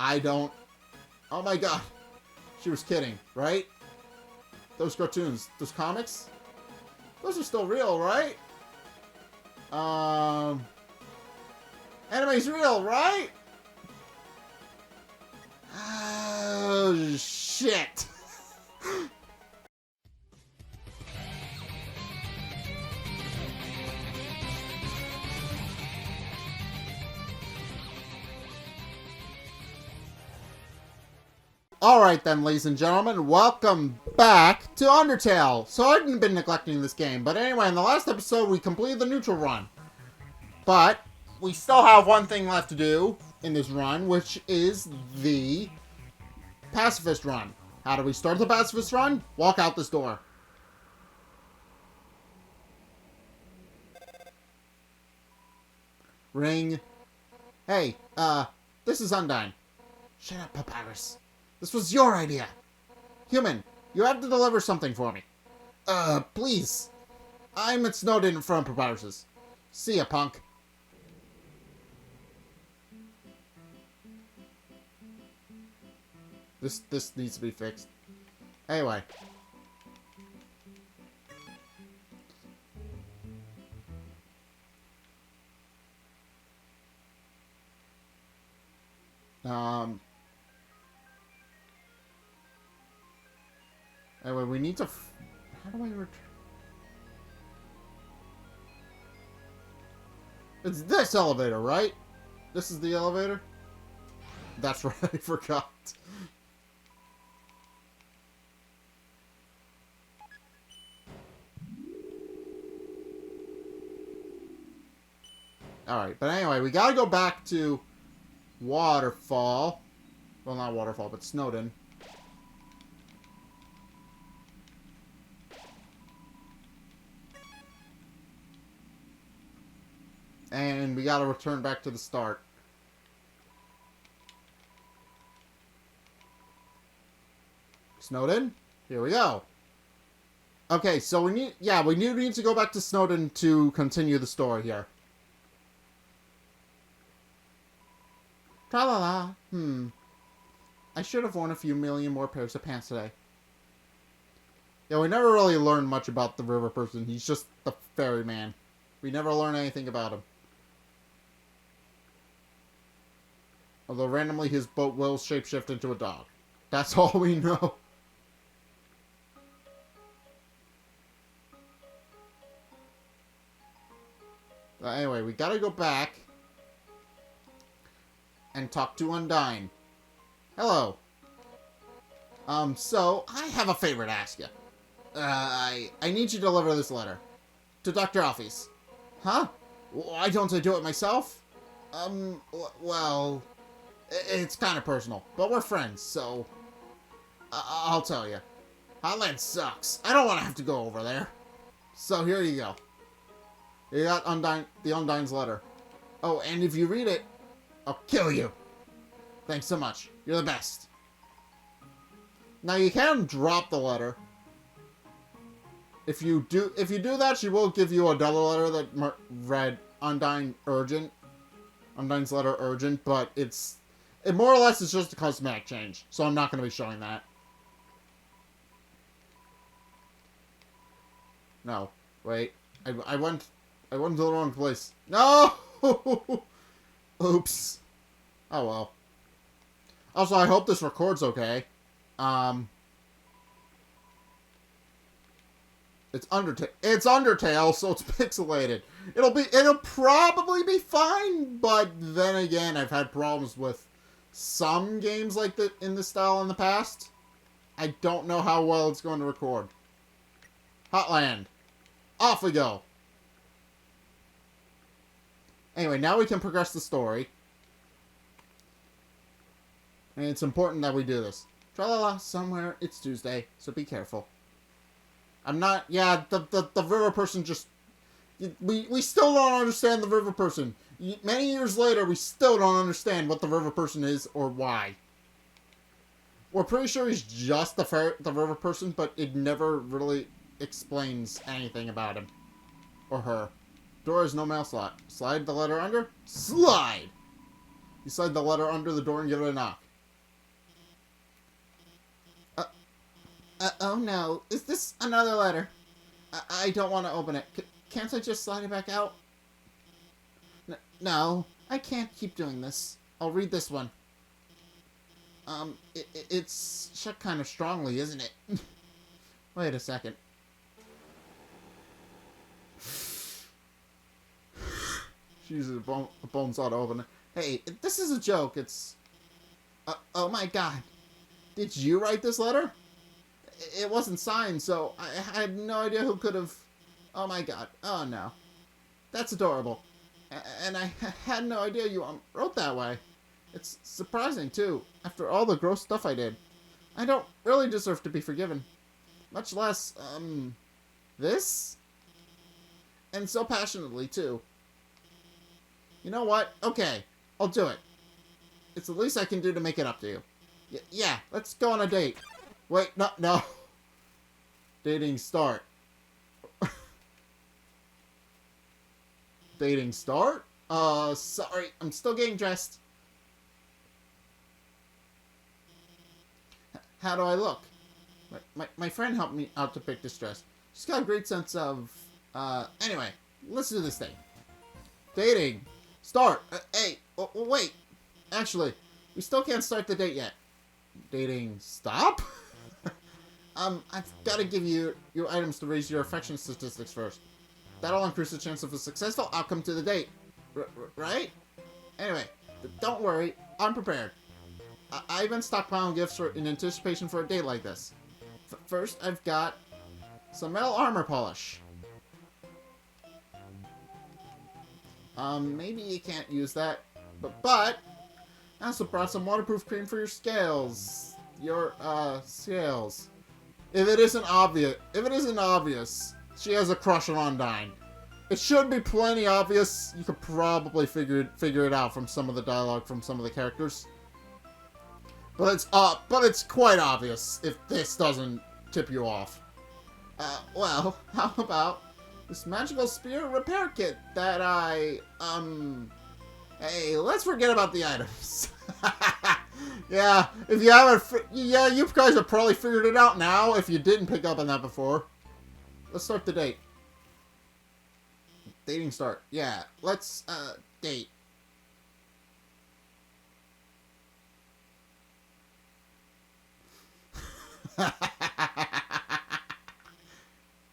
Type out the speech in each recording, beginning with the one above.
I don't... Oh my god. She was kidding, right? Those cartoons, those comics, those are still real, right? Anime's real, right? Oh, shit. Alright then, ladies and gentlemen, welcome back to Undertale. So I've been neglecting this game, but anyway, in the last episode we completed the neutral run. But we still have one thing left to do in this run, which is the pacifist run. How do we start the pacifist run? Walk out this door. Ring. Hey, this is Undyne. Shut up, Papyrus. This was your idea. Human, you have to deliver something for me. Please. I'm at Snowden in front of Papyrus's. See ya, punk. This needs to be fixed. Anyway. Anyway, we need to... How do I return? It's this elevator, right? This is the elevator? That's right, I forgot. Alright, but anyway, we gotta go back to Waterfall. Well, not Waterfall, but Snowden. And we gotta return back to the start. Snowden? Here we go. Okay, so we need to go back to Snowden to continue the story here. Tra-la-la. I should have worn a few million more pairs of pants today. Yeah, we never really learned much about the river person. He's just the ferryman. We never learn anything about him. Although randomly his boat will shapeshift into a dog. That's all we know. Anyway, we gotta go back and talk to Undyne. Hello. So, I have a favor to ask you. I need you to deliver this letter. To Dr. Alphys. Huh? Why don't I do it myself? Well... It's kind of personal, but we're friends, so... I'll tell you. Hotland sucks. I don't want to have to go over there. So here you go. You got the Undyne's letter. Oh, and if you read it, I'll kill you. Thanks so much. You're the best. Now you can drop the letter. If you do that, she will give you another letter that read Undyne's letter urgent, but it more or less is just a cosmetic change, so I'm not going to be showing that. No, wait. I went to the wrong place. No! Oops. Oh well. Also, I hope this records okay. It's Undertale, so it's pixelated. It'll probably be fine, but then again, I've had problems with some games like that in this style in the past. I don't know how well it's going to record. Hotland. Off we go. Anyway, now we can progress the story. And it's important that we do this. Tra-la-la, somewhere it's Tuesday, so be careful. I'm not... Yeah, the river person just... We still don't understand the river person. Many years later, we still don't understand what the river person is or why. We're pretty sure he's just the river person, but it never really explains anything about him. Or her. Door has no mail slot. Slide the letter under? Slide! You slide the letter under the door and give it a knock. Oh no, is this another letter? I don't want to open it. Can't I just slide it back out? No, I can't keep doing this. I'll read this one. It's shut kind of strongly, isn't it? Wait a second. Jesus, a bone saw to open it. Hey, this is a joke. It's... oh my god. Did you write this letter? It wasn't signed, so I had no idea who could have... Oh my god. Oh no. That's adorable. And I had no idea you wrote that way. It's surprising, too, after all the gross stuff I did. I don't really deserve to be forgiven. Much less, this? And so passionately, too. You know what? Okay, I'll do it. It's the least I can do to make it up to you. Yeah, let's go on a date. Wait, no. Dating start. Dating start? Sorry, I'm still getting dressed. How do I look? My friend helped me out to pick this dress. She's got a great sense of... anyway, let's do this thing. Dating. Start. Hey, wait. Actually, we still can't start the date yet. Dating stop? I've got to give you your items to raise your affection statistics first. That'll increase the chance of a successful outcome to the date. Right? Anyway, don't worry. I'm prepared. I've been stockpiling gifts in anticipation for a date like this. First, I've got some metal armor polish. Maybe you can't use that. But I also brought some waterproof cream for your scales. Your, scales. If it isn't obvious, she has a crush on Undyne. It should be plenty obvious. You could probably figure it out from some of the dialogue from some of the characters. But it's quite obvious if this doesn't tip you off. Well, how about this magical spear repair kit that hey, let's forget about the items. Yeah, if you haven't, you guys have probably figured it out now if you didn't pick up on that before. Let's start the date. Dating start. Yeah, let's, date.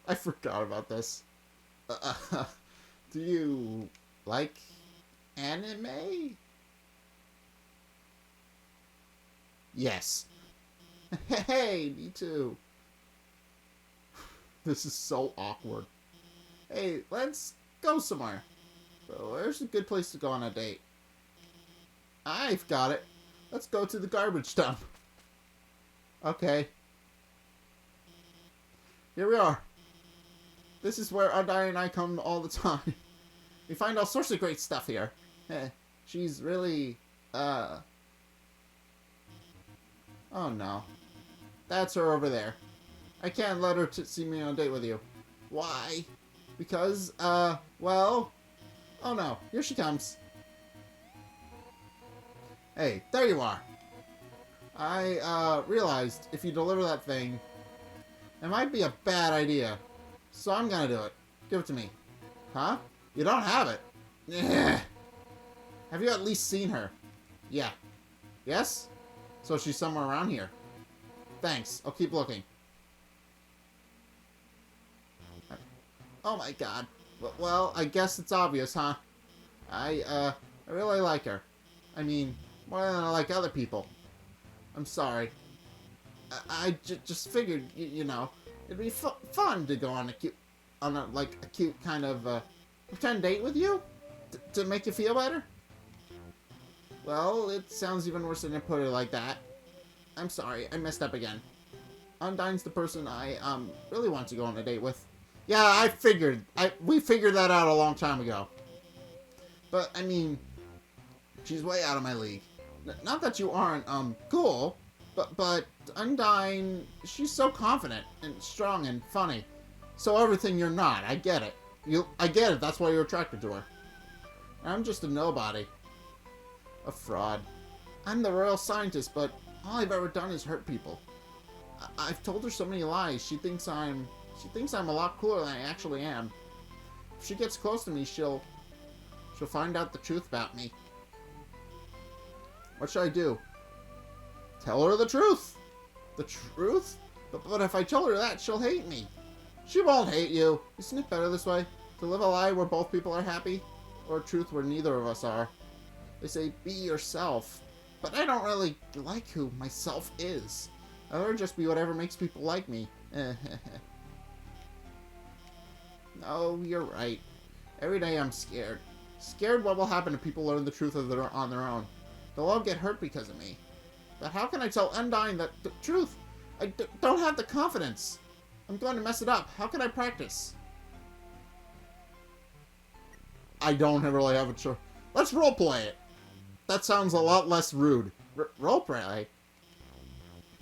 I forgot about this. Do you like anime? Yes. Hey, me too. This is so awkward. Hey, let's go somewhere. So where's a good place to go on a date? I've got it. Let's go to the garbage dump. Okay. Here we are. This is where Undyne and I come all the time. We find all sorts of great stuff here. She's really, oh no. That's her over there. I can't let her see me on a date with you. Why? Because, well... Oh no, here she comes. Hey, there you are. I, realized if you deliver that thing, it might be a bad idea. So I'm gonna do it. Give it to me. Huh? You don't have it? Yeah. Have you at least seen her? Yeah. Yes? So she's somewhere around here. Thanks. I'll keep looking. Oh my god. Well, I guess it's obvious, huh? I really like her. I mean, more than I like other people. I'm sorry. I just figured, you know, it'd be fun to go on a cute kind of, pretend date with you? To make you feel better? Well, it sounds even worse than I put it like that. I'm sorry, I messed up again. Undyne's the person I, really want to go on a date with. Yeah, we figured that out a long time ago. But, I mean, she's way out of my league. Not that you aren't, cool, but Undyne, she's so confident and strong and funny. So everything you're not, I get it. I get it, that's why you're attracted to her. I'm just a nobody. A fraud. I'm the royal scientist, but all I've ever done is hurt people. I've told her so many lies. She thinks I'm a lot cooler than I actually am. If she gets close to me, she'll find out the truth about me. What should I do? Tell her the truth. The truth? But if I tell her that, she'll hate me. She won't hate you. Isn't it better this way? To live a lie where both people are happy? Or a truth where neither of us are? They say, be yourself. But I don't really like who myself is. I'd rather just be whatever makes people like me. No, you're right. Every day I'm scared. Scared what will happen if people learn the truth on their own. They'll all get hurt because of me. But how can I tell Undyne the truth? I don't have the confidence. I'm going to mess it up. How can I practice? I don't really have a choice. Let's roleplay it. That sounds a lot less rude. Roleplay?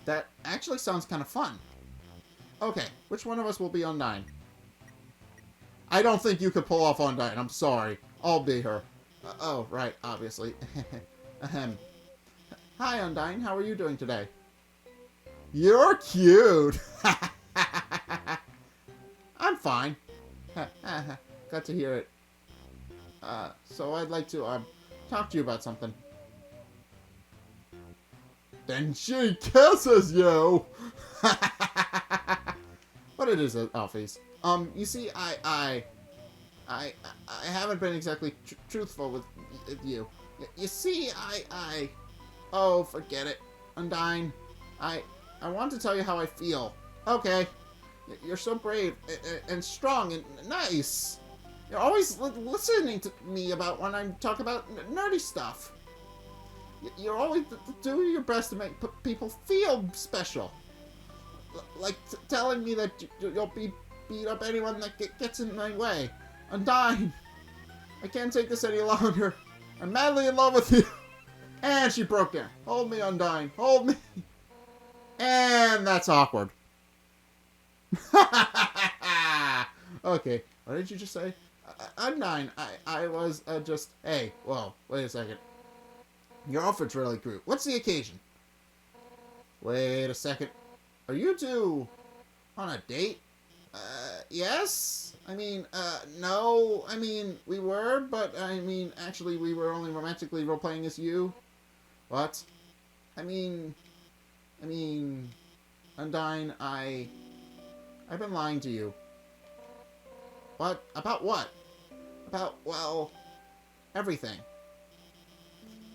That actually sounds kind of fun. Okay, which one of us will be Undyne? I don't think you could pull off Undyne. I'm sorry. I'll be her. Oh, right, obviously. Ahem. Hi, Undyne. How are you doing today? You're cute. I'm fine. Got to hear it. So I'd like to, talk to you about something. Then she kisses you! What it is, Alphys. You see, I haven't been exactly truthful with you. You see, oh, forget it. Undyne, I want to tell you how I feel. Okay. You're so brave and strong and nice. You're always listening to me about when I talk about nerdy stuff. You're always doing your best to make people feel special. Like telling me that you'll beat up anyone that gets in my way. Undyne, I can't take this any longer. I'm madly in love with you. And she broke down. Hold me, Undyne. Hold me. And that's awkward. Okay, what did you just say? Undyne, I was just... Hey, whoa, wait a second. Your outfit's really cute. What's the occasion? Wait a second. Are you two on a date? Yes? I mean, no. I mean, we were, but I mean, actually, we were only romantically role-playing as you. What? I mean, Undyne, I've been lying to you. What? About what? About, well, everything.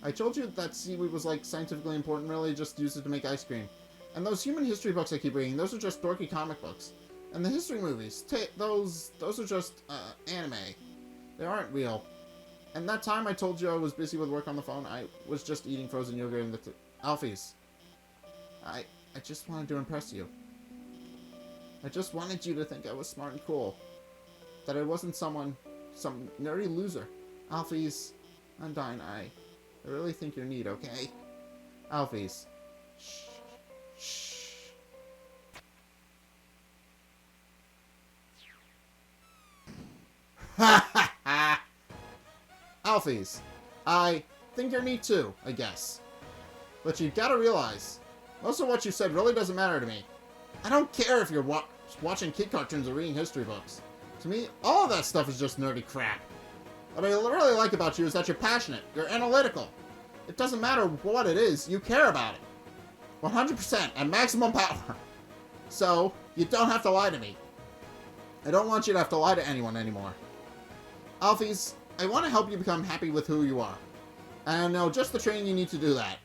I told you that seaweed was, like, scientifically important, really just used it to make ice cream. And those human history books I keep reading, those are just dorky comic books. And the history movies, those are just, anime. They aren't real. And that time I told you I was busy with work on the phone, I was just eating frozen yogurt in the... Alphys. I just wanted to impress you. I just wanted you to think I was smart and cool. That I wasn't some nerdy loser. Alphys, Undyne, I really think you're neat, okay? Alphys. Shh. Shh. Alphys, I think you're neat too, I guess. But you gotta realize, most of what you said really doesn't matter to me. I don't care if you're watching kid cartoons or reading history books. To me, all of that stuff is just nerdy crap. What I really like about you is that you're passionate, you're analytical. It doesn't matter what it is, you care about it. 100% at maximum power. So, you don't have to lie to me. I don't want you to have to lie to anyone anymore. Alphys, I want to help you become happy with who you are. And I know just the training you need to do that.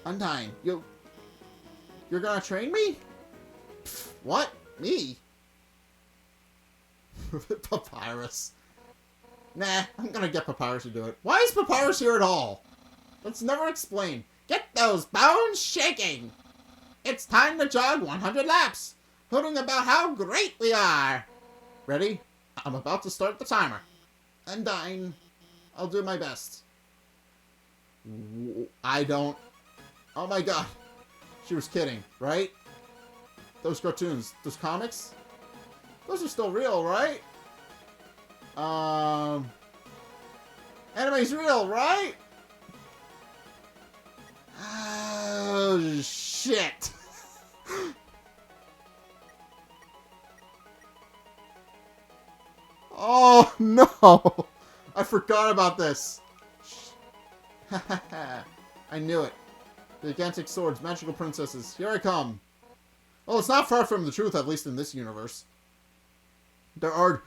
Undyne, you're gonna train me? Pfft, what? Me? Papyrus. Nah, I'm gonna get Papyrus to do it. Why is Papyrus here at all? Let's never explain. Get those bones shaking! It's time to jog 100 laps, hooting about how great we are! Ready? I'm about to start the timer. Undyne, I'll do my best. I don't... Oh my god. She was kidding, right? Those cartoons, those comics, those are still real, right? Anime's real, right? Oh, shit! Oh, no! I forgot about this. I knew it. Gigantic swords, magical princesses. Here I come. Well, it's not far from the truth, at least in this universe. There a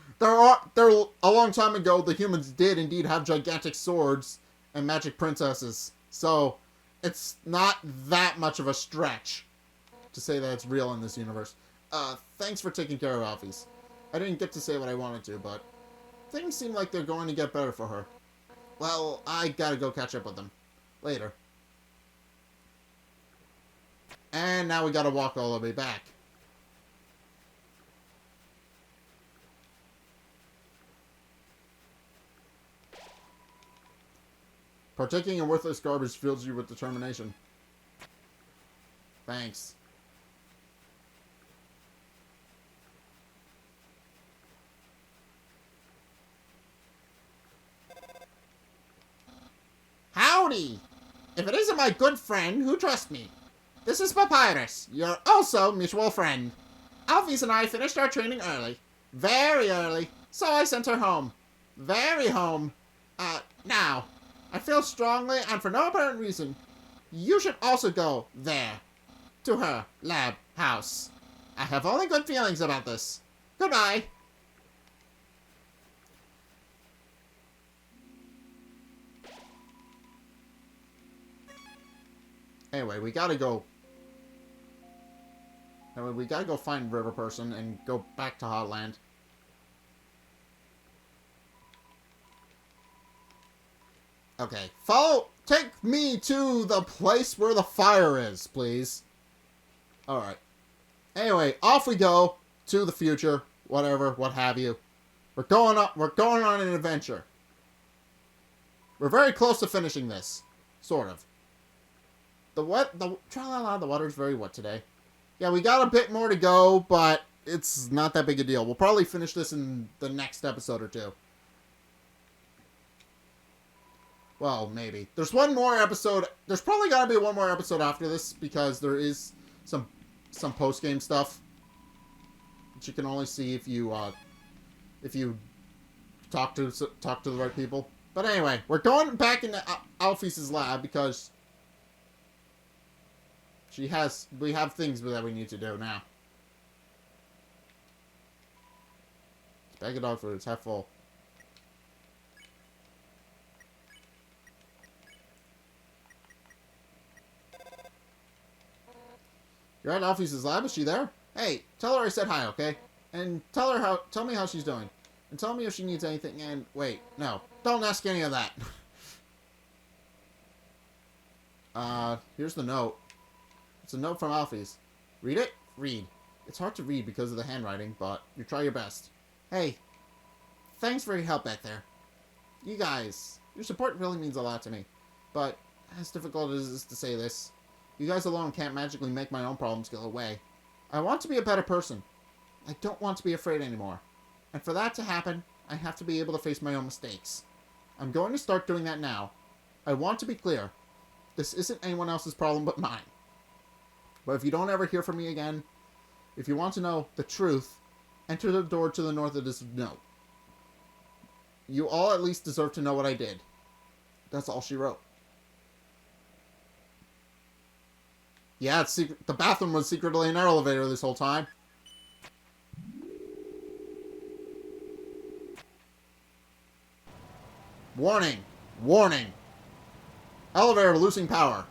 long time ago, the humans did indeed have gigantic swords and magic princesses. So, it's not that much of a stretch to say that it's real in this universe. Thanks for taking care of Alphys. I didn't get to say what I wanted to, but things seem like they're going to get better for her. Well, I gotta go catch up with them. Later. And now we gotta walk all the way back. Partaking in worthless garbage fills you with determination. Thanks. Howdy! If it isn't my good friend who trusts me. This is Papyrus, your also mutual friend. Alphys and I finished our training early. Very early. So I sent her home. Very home. Now, I feel strongly and for no apparent reason, you should also go there. To her lab house. I have only good feelings about this. Goodbye. Anyway, we gotta go. Anyway, we gotta go find River Person and go back to Hotland. Okay, take me to the place where the fire is, please. Alright. Anyway, off we go to the future, whatever, what have you. We're going on an adventure. We're very close to finishing this. Sort of. The water's very wet today. Yeah, we got a bit more to go, but it's not that big a deal. We'll probably finish this in the next episode or two. Well, maybe. There's one more episode. There's probably gotta be one more episode after this, because there is some post-game stuff that you can only see if you talk to the right people. But anyway, we're going back into Alphys' lab because we have things that we need to do now. It's bag of dog food. It's half full. You're at Alphys' lab? Is she there? Hey, tell her I said hi, okay? And tell me how she's doing. And tell me if she needs anything, and wait, no. Don't ask any of that. Here's the note. It's a note from Alphys. Read it? Read. It's hard to read because of the handwriting, but you try your best. Hey, thanks for your help back there. You guys, your support really means a lot to me. But, as difficult as it is to say this, you guys alone can't magically make my own problems go away. I want to be a better person. I don't want to be afraid anymore. And for that to happen, I have to be able to face my own mistakes. I'm going to start doing that now. I want to be clear. This isn't anyone else's problem but mine. But if you don't ever hear from me again, if you want to know the truth, enter the door to the north of this note. You all at least deserve to know what I did. That's all she wrote. Yeah, the bathroom was secretly an elevator this whole time. Warning! Warning! Elevator losing power.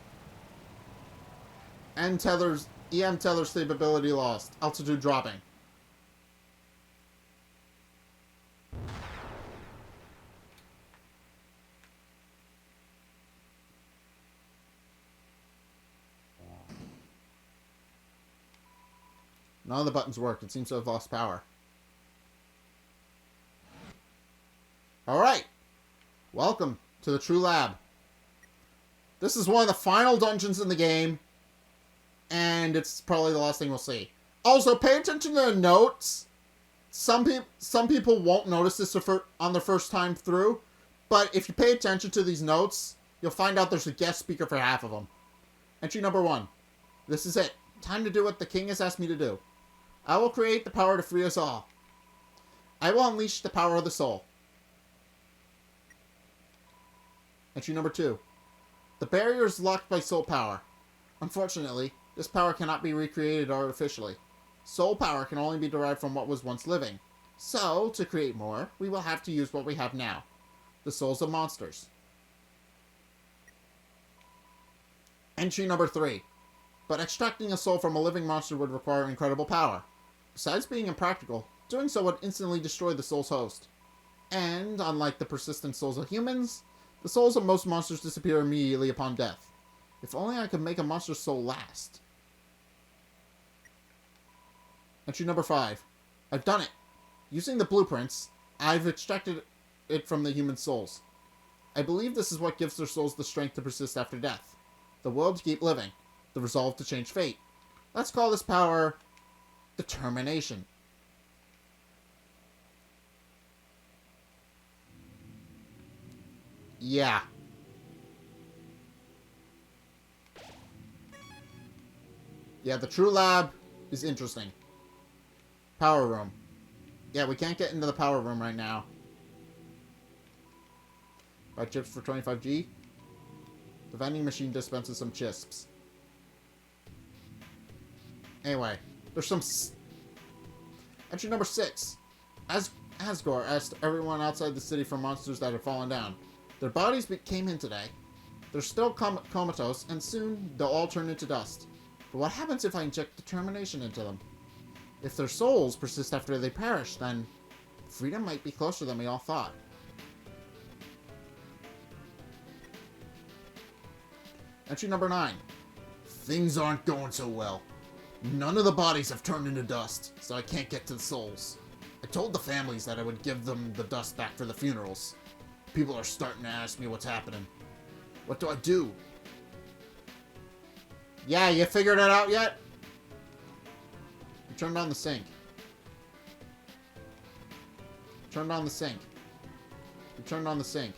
EM tether stability lost. Altitude dropping. None of the buttons worked. It seems to have lost power. Alright. Welcome to the True Lab. This is one of the final dungeons in the game. And it's probably the last thing we'll see. Also, pay attention to the notes. Some people won't notice this on their first time through. But if you pay attention to these notes, you'll find out there's a guest speaker for half of them. Entry number 1. This is it. Time to do what the king has asked me to do. I will create the power to free us all. I will unleash the power of the soul. Entry number 2. The barrier is locked by soul power. Unfortunately, this power cannot be recreated artificially. Soul power can only be derived from what was once living. So, to create more, we will have to use what we have now. The souls of monsters. Entry number 3. But extracting a soul from a living monster would require incredible power. Besides being impractical, doing so would instantly destroy the soul's host. And, unlike the persistent souls of humans, the souls of most monsters disappear immediately upon death. If only I could make a monster's soul last. Entry number 5. I've done it. Using the blueprints, I've extracted it from the human souls. I believe this is what gives their souls the strength to persist after death. The will to keep living. The resolve to change fate. Let's call this power determination. Yeah. Yeah, the True Lab is interesting. Power room. Yeah, we can't get into the power room right now. Buy chips for 25G. The vending machine dispenses some chips. Anyway, there's some... Entry number 6. Asgore asked everyone outside the city for monsters that had fallen down. Their bodies came in today. They're still comatose, and soon they'll all turn into dust. But what happens if I inject determination into them? If their souls persist after they perish, then freedom might be closer than we all thought. Entry number 9. Things aren't going so well. None of the bodies have turned into dust, so I can't get to the souls. I told the families that I would give them the dust back for the funerals. People are starting to ask me what's happening. What do I do? Yeah, you figured it out yet? You turned on the sink. You turned on the sink. You turned on the sink.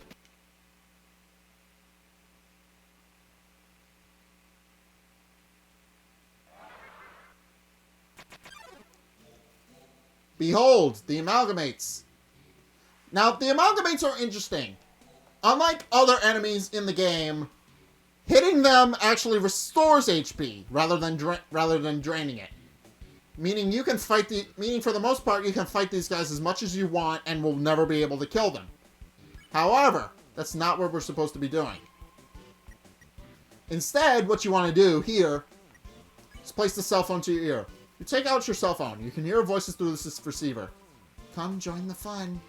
Behold, the amalgamates. Now, the amalgamates are interesting. Unlike other enemies in the game, hitting them actually restores HP rather than draining it. Meaning you can fight meaning for the most part you can fight these guys as much as you want and will never be able to kill them. However, that's not what we're supposed to be doing. Instead, what you want to do here is place the cell phone to your ear. You take out your cell phone. You can hear voices through this receiver. Come join the fun.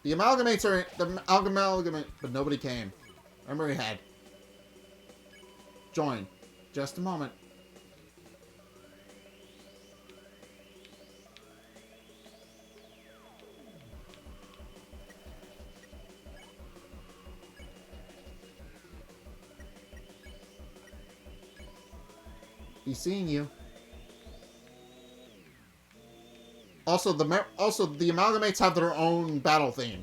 The amalgamates are... but nobody came. Memory head. Join. Just a moment. He's seeing you. Also, the amalgamates have their own battle theme,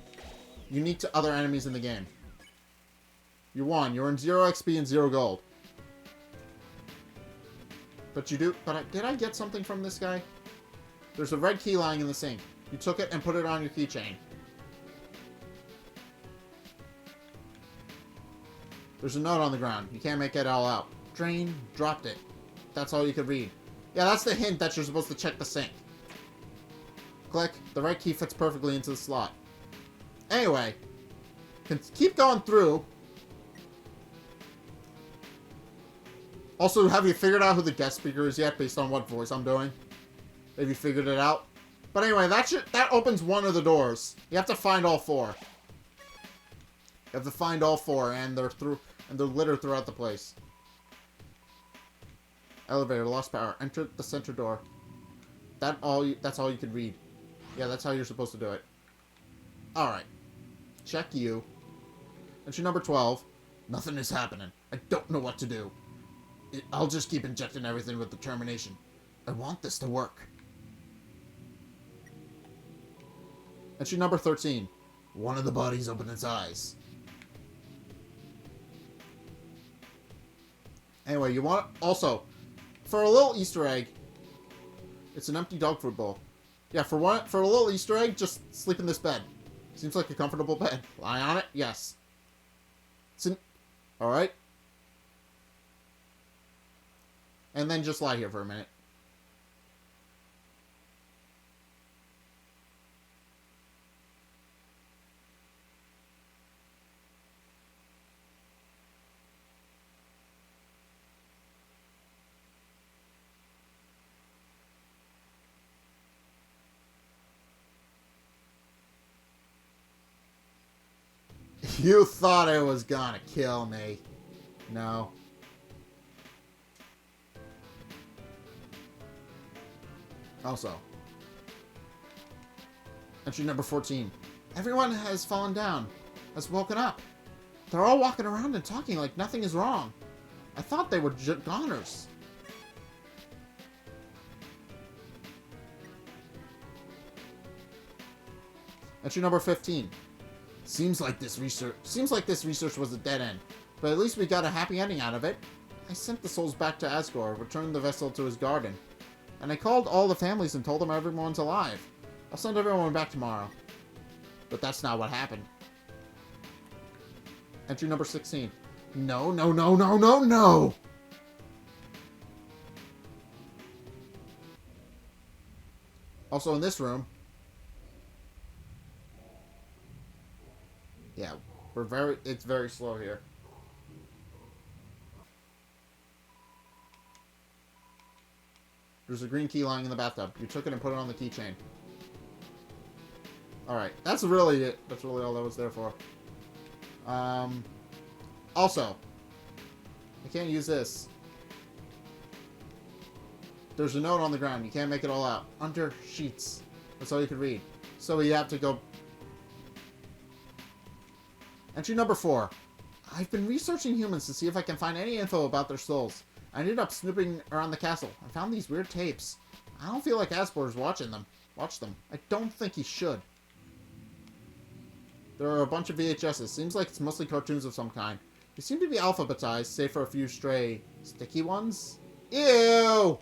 unique to other enemies in the game. You won. You're in 0 XP and 0 gold. But you do. But did I get something from this guy? There's a red key lying in the sink. You took it and put it on your keychain. There's a note on the ground. You can't make it all out. Drain dropped it. That's all you could read. Yeah, that's the hint that you're supposed to check the sink. Click. The right key fits perfectly into the slot. Anyway, keep going through. Also, have you figured out who the guest speaker is yet, based on what voice I'm doing? Have you figured it out? But anyway, that opens one of the doors. You have to find all 4. You have to find all 4, and they're littered throughout the place. Elevator, lost power. Enter the center door. That's all you can read. Yeah, that's how you're supposed to do it. Alright. Check you. Entry number 12. Nothing is happening. I don't know what to do. I'll just keep injecting everything with determination. I want this to work. Entry number 13. One of the bodies opened its eyes. Anyway, you want... Also, for a little Easter egg, it's an empty dog food bowl. Yeah, for a little Easter egg, just sleep in this bed. Seems like a comfortable bed. Lie on it? Yes. Alright. And then just lie here for a minute. You thought it was gonna kill me. No. Also. Entry number 14. Everyone has fallen down. Has woken up. They're all walking around and talking like nothing is wrong. I thought they were goners. Entry number 15. Seems like this research was a dead end, but at least we got a happy ending out of it. I sent the souls back to Asgore, returned the vessel to his garden, and I called all the families and told them everyone's alive. I'll send everyone back tomorrow. But that's not what happened. Entry number 16. No, no, no, no, no, no! Also in this room, yeah, it's very slow here. There's a green key lying in the bathtub. You took it and put it on the keychain. Alright, that's really it. That's really all that was there for. Also, I can't use this. There's a note on the ground. You can't make it all out. Under sheets. That's all you can read. So you have to go... Entry number 4. I've been researching humans to see if I can find any info about their souls. I ended up snooping around the castle. I found these weird tapes. I don't feel like Asgore's watching them. Watch them. I don't think he should. There are a bunch of VHSs. Seems like it's mostly cartoons of some kind. They seem to be alphabetized, save for a few stray, sticky ones. Ew!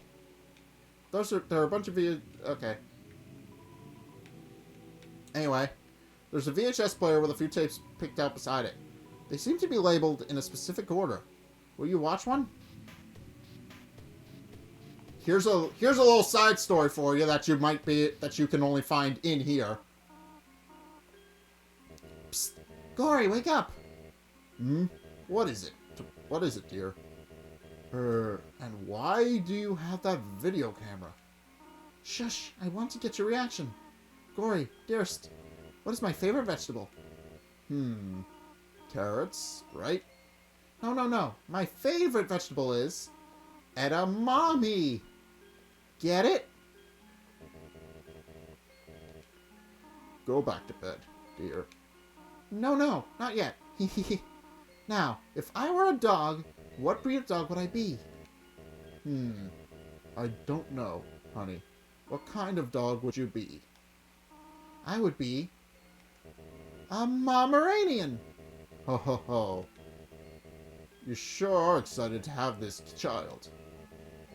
There are a bunch of okay. Anyway, there's a VHS player with a few tapes picked out beside it. They seem to be labeled in a specific order. Will you watch one? Here's a little side story for you that you can only find in here. Psst. Gory, wake up! Hmm? What is it? What is it, dear? And why do you have that video camera? Shush, I want to get your reaction. Gory, dearest, what is my favorite vegetable? Carrots, right? No. My favorite vegetable is... edamame! Get it? Go back to bed, dear. No, not yet. Now, if I were a dog, what breed of dog would I be? I don't know, honey. What kind of dog would you be? I would be... a Pomeranian! Ho ho ho. You sure are excited to have this child.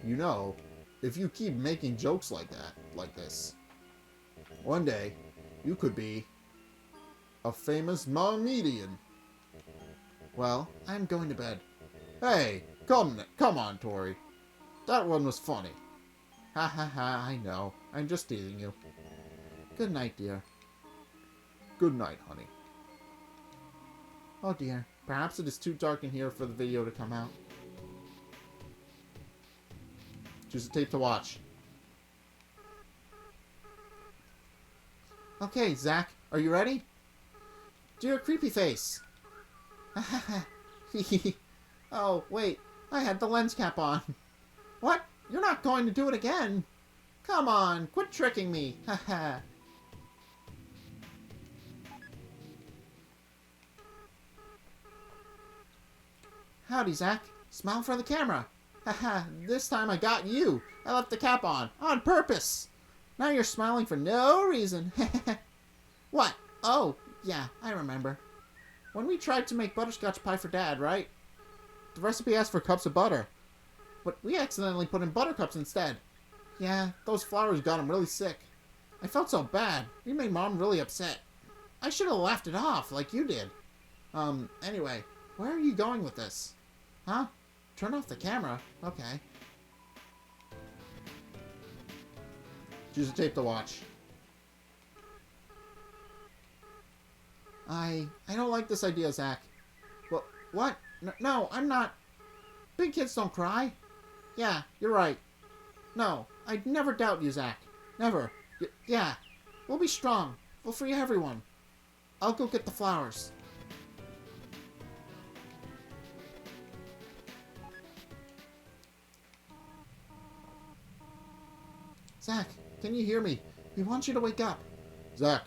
You know, if you keep making jokes like this, one day, you could be a famous Mohammedan. Well, I'm going to bed. Hey, come on, Tori. That one was funny. Ha ha ha, I know. I'm just teasing you. Good night, dear. Good night, honey. Oh dear. Perhaps it is too dark in here for the video to come out. Choose a tape to watch. Okay, Zack, are you ready? Dear Creepy Face. Oh, wait. I had the lens cap on. What? You're not going to do it again? Come on, quit tricking me. Haha. Howdy, Zack. Smile for the camera. Haha, this time I got you. I left the cap on purpose. Now you're smiling for no reason. What? Oh, yeah, I remember. When we tried to make butterscotch pie for Dad, right? The recipe asked for cups of butter. but we accidentally put in buttercups instead. Yeah, those flowers got him really sick. I felt so bad. We made Mom really upset. I should have laughed it off, like you did. Anyway, where are you going with this? Huh? Turn off the camera? Okay. Choose a tape to watch. I don't like this idea, Zack. Well, what? No, I'm not. Big kids don't cry. Yeah, you're right. No, I'd never doubt you, Zack. Never. Yeah. We'll be strong. We'll free everyone. I'll go get the flowers. Zack, can you hear me? We want you to wake up. Zack,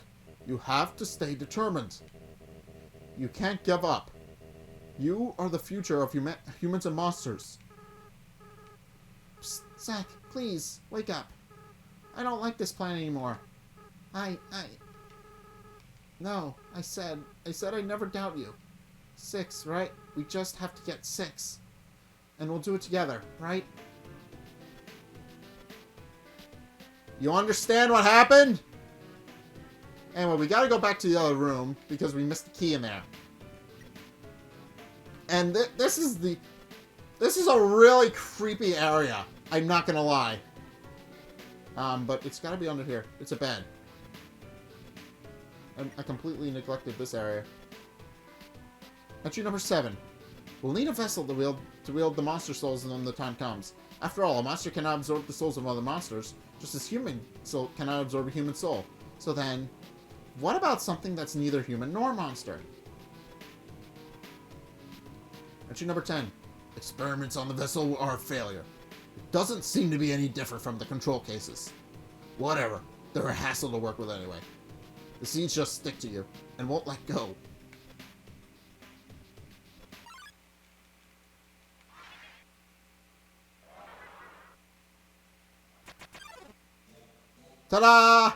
you have to stay determined. You can't give up. You are the future of humans and monsters. Psst, Zack, please, wake up. I don't like this plan anymore. No, I said I'd never doubt you. 6, right? We just have to get 6. And we'll do it together, right? You understand what happened? Anyway, we gotta go back to the other room because we missed the key in there. And this is a really creepy area. I'm not gonna lie. But it's gotta be under here. It's a bed. I completely neglected this area. Entry number 7. We'll need a vessel to wield the monster souls when the time comes. After all, a monster cannot absorb the souls of other monsters, just as human soul cannot absorb a human soul. So then, what about something that's neither human nor monster? Entry number 10. Experiments on the vessel are a failure. It doesn't seem to be any different from the control cases. Whatever. They're a hassle to work with anyway. The seeds just stick to you, and won't let go. Ta-da!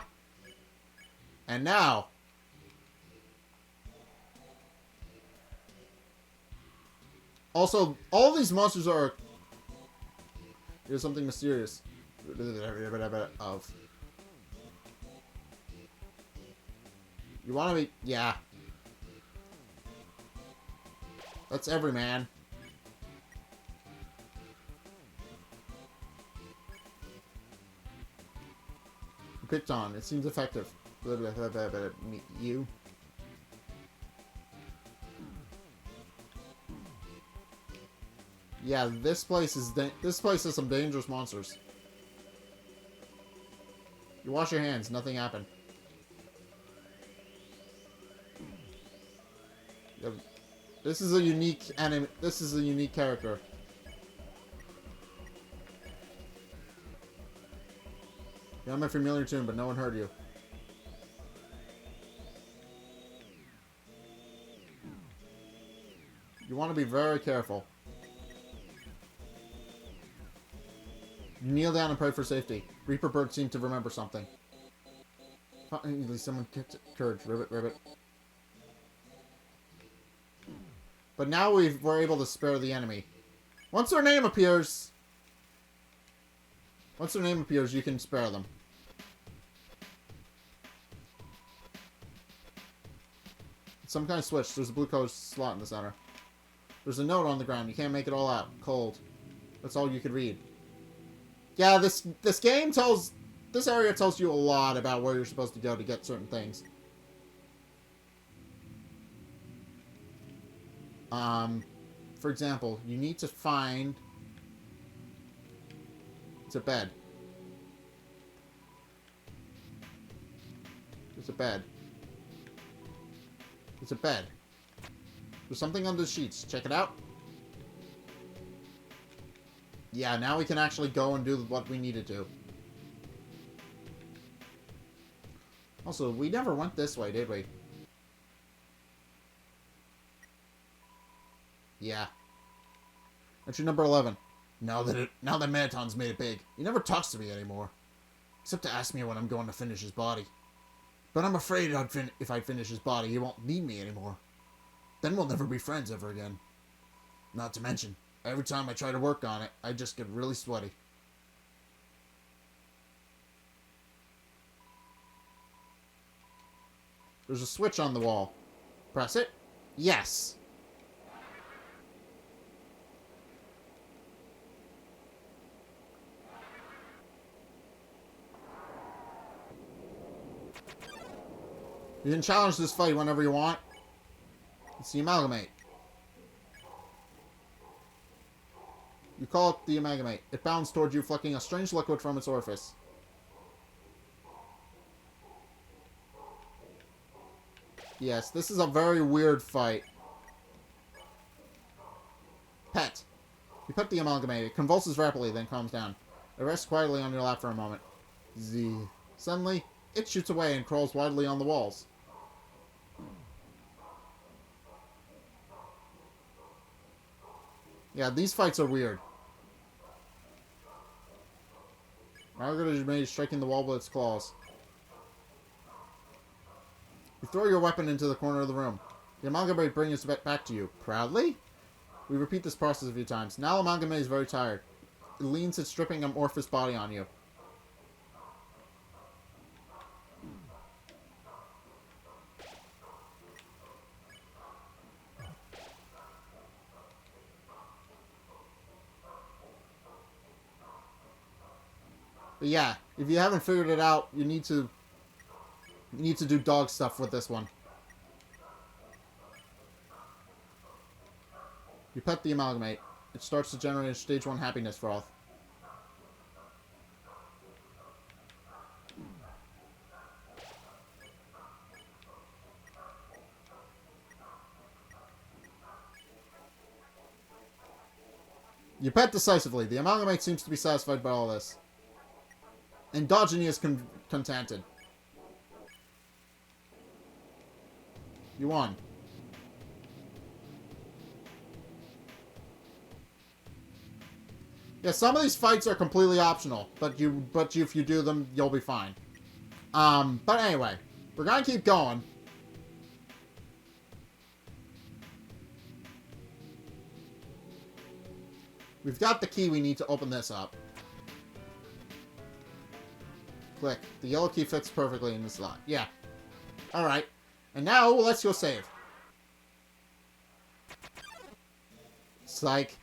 And now... Also, all these monsters are... Here's something mysterious. Of... You wanna be... Yeah. That's every man. Picked on. It seems effective. You. Yeah, this place has some dangerous monsters. You wash your hands. Nothing happened. This is a unique anime. This is a unique character. You have a familiar tune, but no one heard you. You want to be very careful. Kneel down and pray for safety. Reaper Bird seemed to remember something. Finally, someone kicked courage. Ribbit, ribbit. But now we're able to spare the enemy. Once their name appears, you can spare them. It's some kind of switch. There's a blue code slot in the center. There's a note on the ground. You can't make it all out. Cold. That's all you could read. Yeah, this game tells... This area tells you a lot about where you're supposed to go to get certain things. For example, you need to find... It's a bed. It's a bed. It's a bed. There's something under the sheets. Check it out. Yeah, now we can actually go and do what we need to do. Also, we never went this way, did we? Yeah. Entry number 11. Now that Manaton's made it big, he never talks to me anymore. Except to ask me when I'm going to finish his body. But I'm afraid if I finish his body, he won't need me anymore. Then we'll never be friends ever again. Not to mention, Every time I try to work on it, I just get really sweaty. There's a switch on the wall. Press it. Yes. You can challenge this fight whenever you want. It's the Amalgamate. You call it the Amalgamate. It bounds towards you, flecking a strange liquid from its orifice. Yes, this is a very weird fight. Pet. You pet the Amalgamate. It convulses rapidly, then calms down. It rests quietly on your lap for a moment. Z. Suddenly, it shoots away and crawls wildly on the walls. Yeah, these fights are weird. Margaret is made striking the wall with its claws. You throw your weapon into the corner of the room. The Amalgamate brings it back to you. Proudly? We repeat this process a few times. Now Amalgamate is very tired. It leans its dripping amorphous body on you. But yeah, if you haven't figured it out, you need to do dog stuff with this one. You pet the Amalgamate. It starts to generate a stage 1 happiness froth. You pet decisively. The Amalgamate seems to be satisfied by all this. Endogenous contented. You won. Yeah, some of these fights are completely optional, but if you do them, you'll be fine. But anyway, we're gonna keep going. We've got the key we need to open this up. Click. The yellow key fits perfectly in the slot. Yeah. Alright. And now, let's go save. Psych.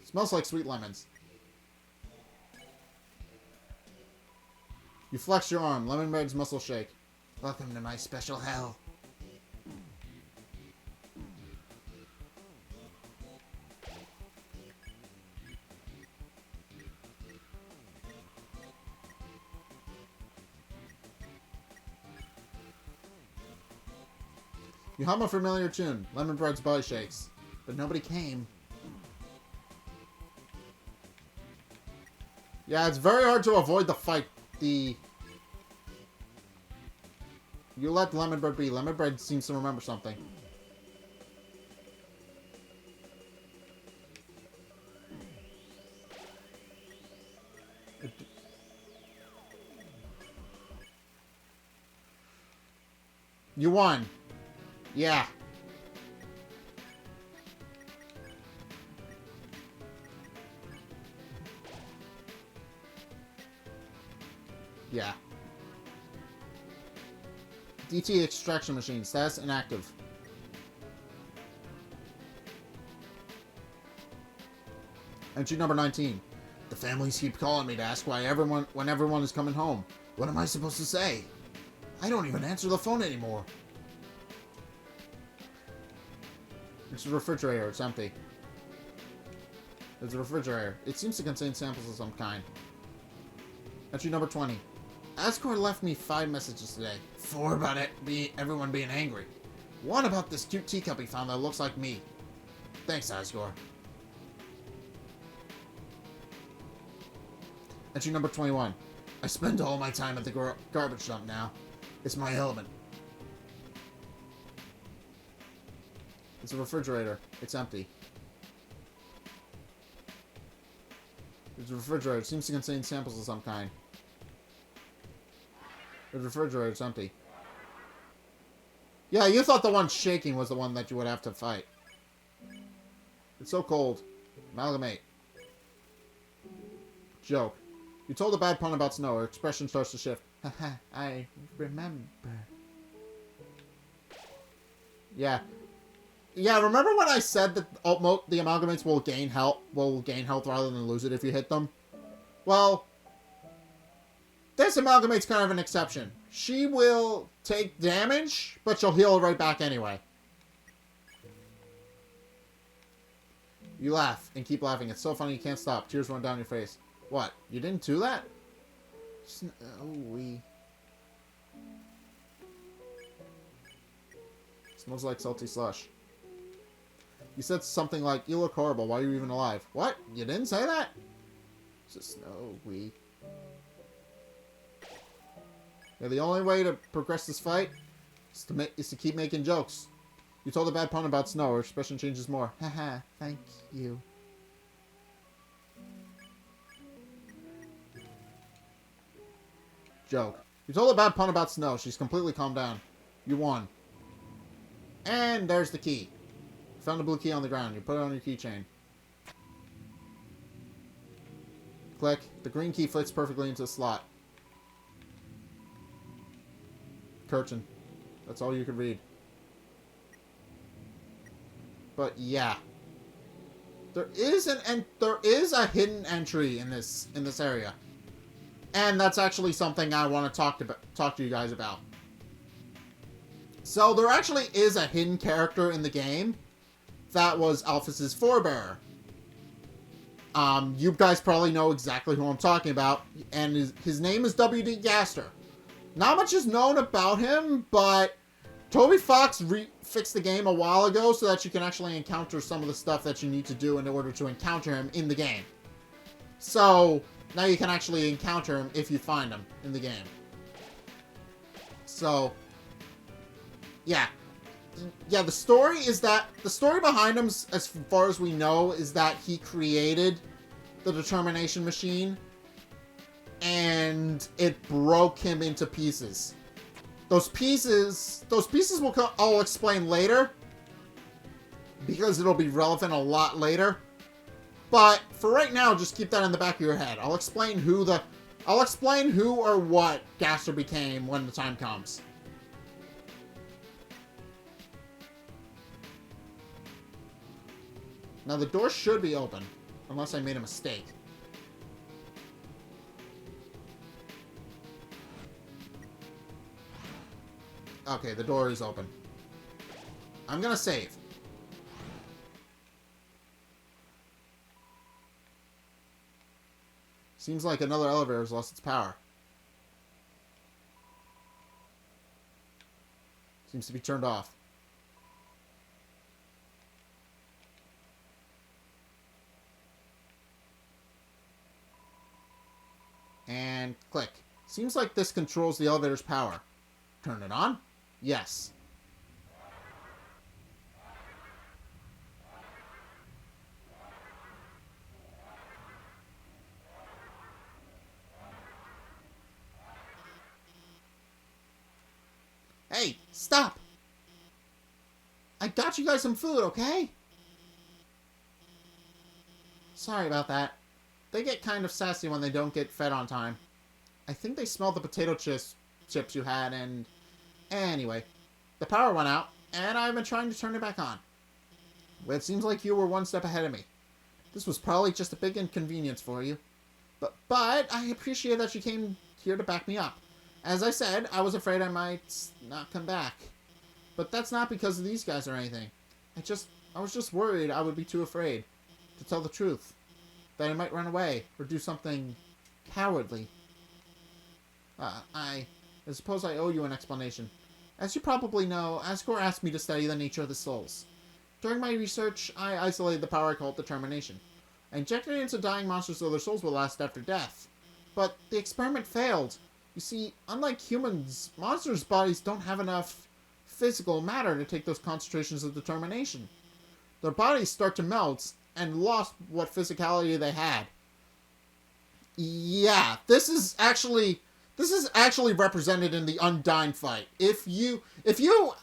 Smells like sweet lemons. You flex your arm. Lemon Red's muscles shake. Welcome to my special hell. You hum a familiar tune. Lemon Bread's body shakes. But nobody came. Yeah, it's very hard to avoid the fight. You let Lemon Bread be. Lemon Bread seems to remember something. You won. Yeah. Yeah. DT extraction machine. Status inactive. Entry number 19. The families keep calling me to ask when everyone is coming home. What am I supposed to say? I don't even answer the phone anymore. It's a refrigerator. It's empty. It's a refrigerator. It seems to contain samples of some kind. Entry number 20. Ascor left me 5 messages today. 4 about everyone being angry. 1 about this cute teacup he found that looks like me. Thanks, Ascor. Entry number 21. I spend all my time at the garbage dump now. It's my element. It's a refrigerator. It's empty. It's a refrigerator. It seems to contain samples of some kind. The refrigerator. It's empty. Yeah, you thought the one shaking was the one that you would have to fight. It's so cold. Amalgamate. Joke. You told a bad pun about snow. Her expression starts to shift. Haha, I remember. Yeah. Yeah, remember when I said that the amalgamates will gain health rather than lose it if you hit them? Well, this amalgamate's kind of an exception. She will take damage, but she'll heal right back anyway. You laugh and keep laughing. It's so funny you can't stop. Tears run down your face. What? You didn't do that? Smells like salty slush. You said something like, you look horrible. Why are you even alive? What? You didn't say that? It's just snowy. Yeah, the only way to progress this fight is to keep making jokes. You told a bad pun about snow. Her expression changes more. Haha, thank you. Joke. You told a bad pun about snow. She's completely calmed down. You won. And there's the key. You found a blue key on the ground. You put it on your keychain. Click. The green key fits perfectly into the slot. Curtain. That's all you can read. But yeah. There is a hidden entry in this area. And that's actually something I want to talk to you guys about. So there actually is a hidden character in the game that was Alphys' forebearer. You guys probably know exactly who I'm talking about, and his name is W.D. Gaster. Not much is known about him, but Toby Fox fixed the game a while ago so that you can actually encounter some of the stuff that you need to do in order to encounter him in the game. So now you can actually encounter him if you find him in the game. So yeah, the story behind him, as far as we know, is that he created the determination machine and it broke him into pieces. Those pieces I'll explain later because it'll be relevant a lot later. But for right now, just keep that in the back of your head. I'll explain who or what Gaster became when the time comes. Now the door should be open, unless I made a mistake. Okay, the door is open. I'm gonna save. Seems like another elevator has lost its power. Seems to be turned off. And click. Seems like this controls the elevator's power. Turn it on? Yes. Hey, stop! I got you guys some food, okay? Sorry about that. They get kind of sassy when they don't get fed on time. I think they smelled the potato chips you had, and... Anyway, the power went out, and I've been trying to turn it back on. Well, it seems like you were one step ahead of me. This was probably just a big inconvenience for you. But I appreciate that you came here to back me up. As I said, I was afraid I might not come back. But that's not because of these guys or anything. I was just worried I would be too afraid to tell the truth. That I might run away or do something cowardly. I suppose I owe you an explanation. As you probably know, Asgore asked me to study the nature of the souls. During my research, I isolated the power I called determination. I injected it into dying monsters so their souls will last after death. But the experiment failed. You see, unlike humans, monsters' bodies don't have enough physical matter to take those concentrations of determination. Their bodies start to melt and lost what physicality they had. Yeah, this is actually represented in the Undyne fight. If you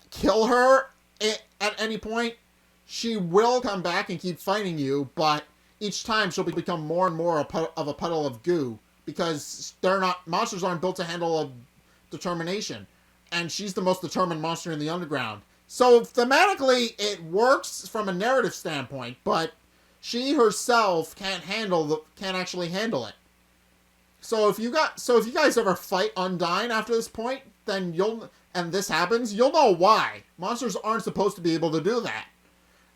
kill her at any point, she will come back and keep fighting you, but each time she'll become more and more of a puddle of goo because monsters aren't built to handle a determination, and she's the most determined monster in the underground. So thematically, it works from a narrative standpoint, but she herself can't actually handle it. So if you guys ever fight Undyne after this point, then and this happens, you'll know why. Monsters aren't supposed to be able to do that.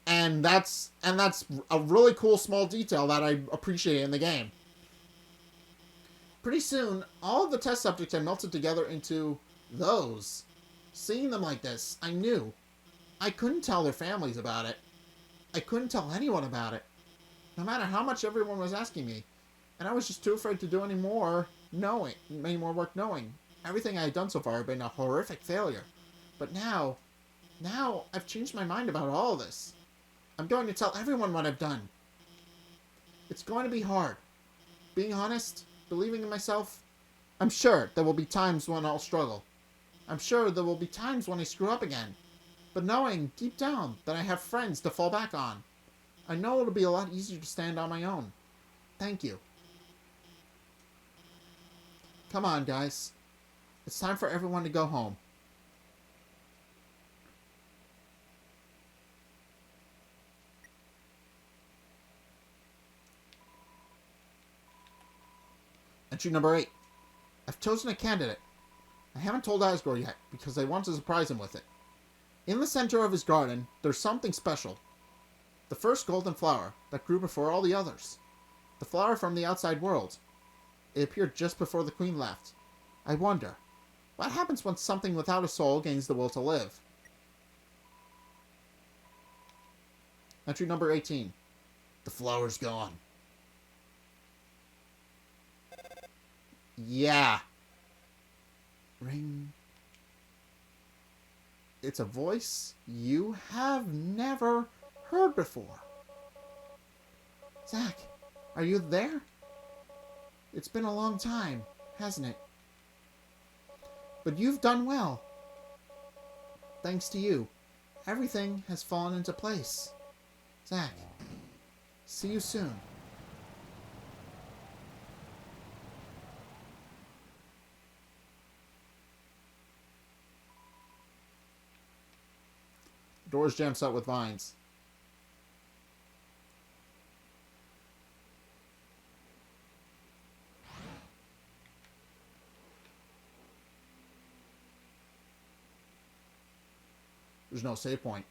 And that's a really cool small detail that I appreciate in the game. Pretty soon, all of the test subjects had melted together into those. Seeing them like this, I knew. I couldn't tell their families about it. I couldn't tell anyone about it. No matter how much everyone was asking me. And I was just too afraid to do any more work knowing. Everything I had done so far had been a horrific failure. But now I've changed my mind about all of this. I'm going to tell everyone what I've done. It's going to be hard. Being honest, believing in myself, I'm sure there will be times when I'll struggle. I'm sure there will be times when I screw up again. But knowing, deep down, that I have friends to fall back on, I know it'll be a lot easier to stand on my own. Thank you. Come on, guys. It's time for everyone to go home. Entry number 8. I've chosen a candidate. I haven't told Asgore yet, because I want to surprise him with it. In the center of his garden, there's something special. The first golden flower that grew before all the others. The flower from the outside world. It appeared just before the Queen left. I wonder, what happens when something without a soul gains the will to live? Entry number 18. The flower's gone. Yeah. Ring. It's a voice you have never heard before. Zack, are you there? It's been a long time, hasn't it? But you've done well. Thanks to you, everything has fallen into place. Zack, see you soon. The door's jammed shut with vines. There's no save point.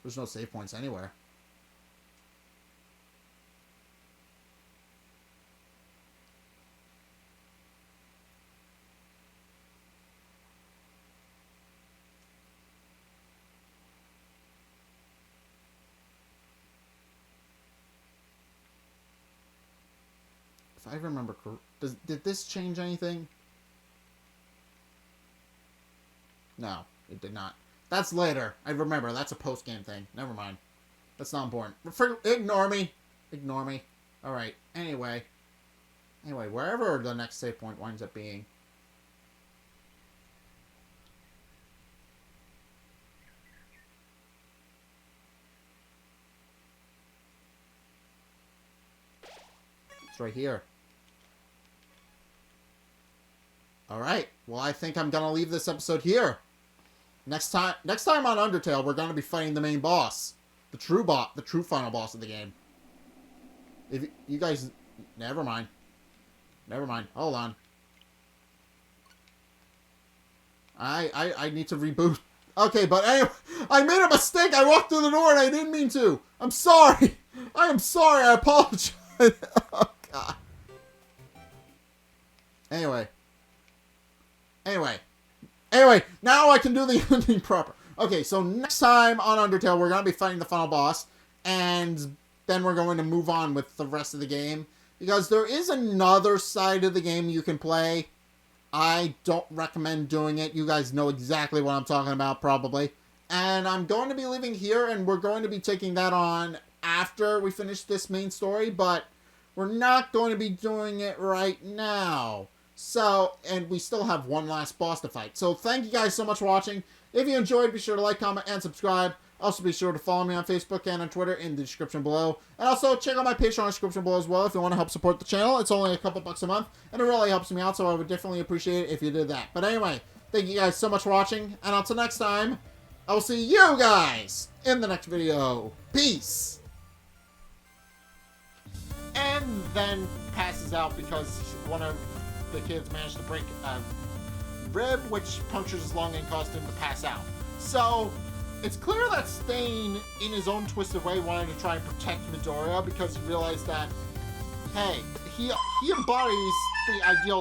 There's no save points anywhere. If I remember correctly, did this change anything? No, it did not. That's later. I remember. That's a post-game thing. Never mind. That's not important. Ignore me. Ignore me. Alright. Anyway, wherever the next save point winds up being. It's right here. Alright. Well, I think I'm going to leave this episode here. Next time on Undertale, we're going to be fighting the main boss. The true final boss of the game. If you guys... Never mind. Hold on. I need to reboot. Okay, but anyway, I made a mistake. I walked through the door and I didn't mean to. I'm sorry. I am sorry. I apologize. Oh, God. Anyway, now I can do the ending proper. Okay, so next time on Undertale, we're going to be fighting the final boss, and then we're going to move on with the rest of the game, because there is another side of the game you can play. I don't recommend doing it. You guys know exactly what I'm talking about, probably. And I'm going to be leaving here, and we're going to be taking that on after we finish this main story, but we're not going to be doing it right now. So, and we still have one last boss to fight. So thank you guys so much for watching. If you enjoyed, be sure to like, comment, and subscribe. Also, be sure to follow me on Facebook and on Twitter in the description below. And also, check out my Patreon description below as well if you want to help support the channel. It's only a couple bucks a month, and it really helps me out, so I would definitely appreciate it if you did that. But anyway, thank you guys so much for watching, and until next time, I will see you guys in the next video. Peace! And then passes out because one of the kids managed to break a rib, which punctures his lung and caused him to pass out. So, it's clear that Stain, in his own twisted way, wanted to try and protect Midoriya because he realized that, hey, he embodies the ideal